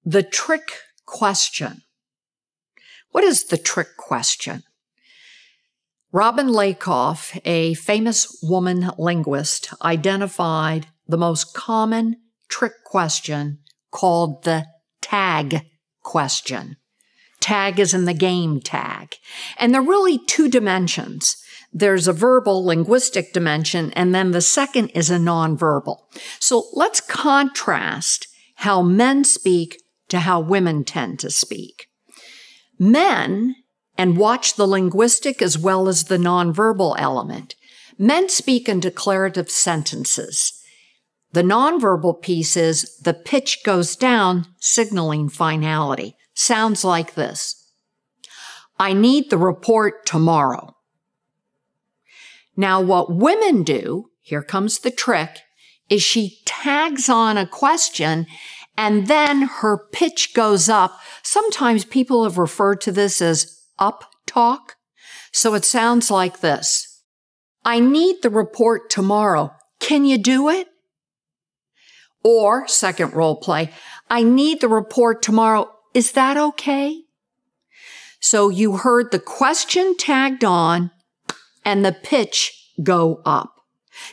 The trick question. What is the trick question? Robin Lakoff, a famous woman linguist, identified the most common trick question called the tag question. Tag is in the game tag. And there are really two dimensions. There's a verbal linguistic dimension, and then the second is a nonverbal. So let's contrast how men speak to how women tend to speak. Men, and watch the linguistic as well as the nonverbal element, men speak in declarative sentences. The nonverbal piece is the pitch goes down, signaling finality. Sounds like this. I need the report tomorrow. Now, what women do, here comes the trick, is she tags on a question and then her pitch goes up. Sometimes people have referred to this as up talk. So it sounds like this. I need the report tomorrow. Can you do it? Or, second role play, I need the report tomorrow. Is that okay? So you heard the question tagged on and the pitch go up.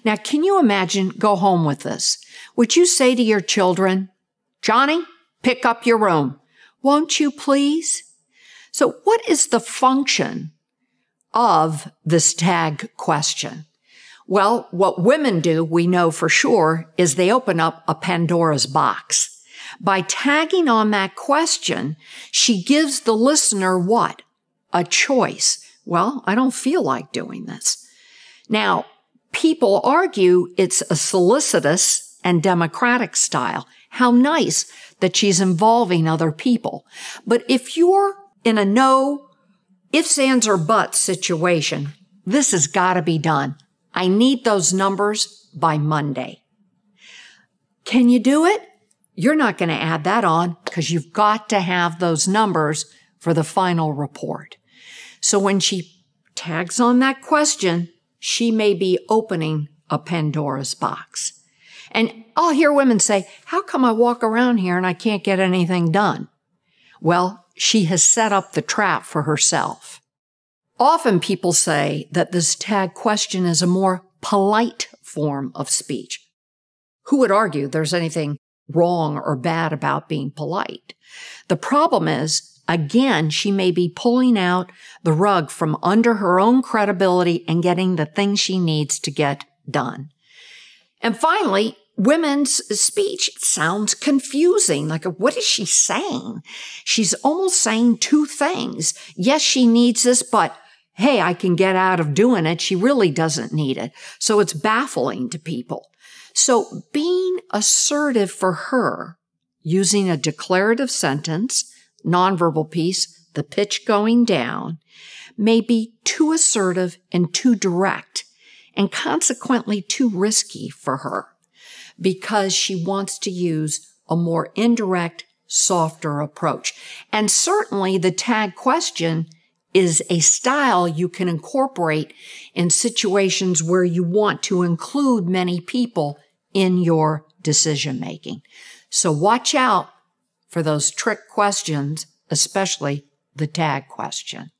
Now, can you imagine, go home with this. Would you say to your children, Johnny, pick up your room. Won't you please? So what is the function of this tag question? Well, what women do, we know for sure, is they open up a Pandora's box. By tagging on that question, she gives the listener what? A choice. Well, I don't feel like doing this. Now, people argue it's a solicitous and democratic style. How nice that she's involving other people. But if you're in a no ifs, ands, or buts situation, this has got to be done. I need those numbers by Monday. Can you do it? You're not going to add that on because you've got to have those numbers for the final report. So when she tags on that question, she may be opening a Pandora's box. And I'll hear women say, how come I walk around here and I can't get anything done? Well, she has set up the trap for herself. Often people say that this tag question is a more polite form of speech. Who would argue there's anything wrong or bad about being polite? The problem is, again, she may be pulling out the rug from under her own credibility and getting the thing she needs to get done. And finally, women's speech sounds confusing. Like, what is she saying? She's almost saying two things. Yes, she needs this, but hey, I can get out of doing it. She really doesn't need it. So it's baffling to people. So being assertive for her, using a declarative sentence, nonverbal piece, the pitch going down, may be too assertive and too direct, and consequently too risky for her, because she wants to use a more indirect, softer approach. And certainly the tag question is a style you can incorporate in situations where you want to include many people in your decision making. So watch out for those trick questions, especially the tag question.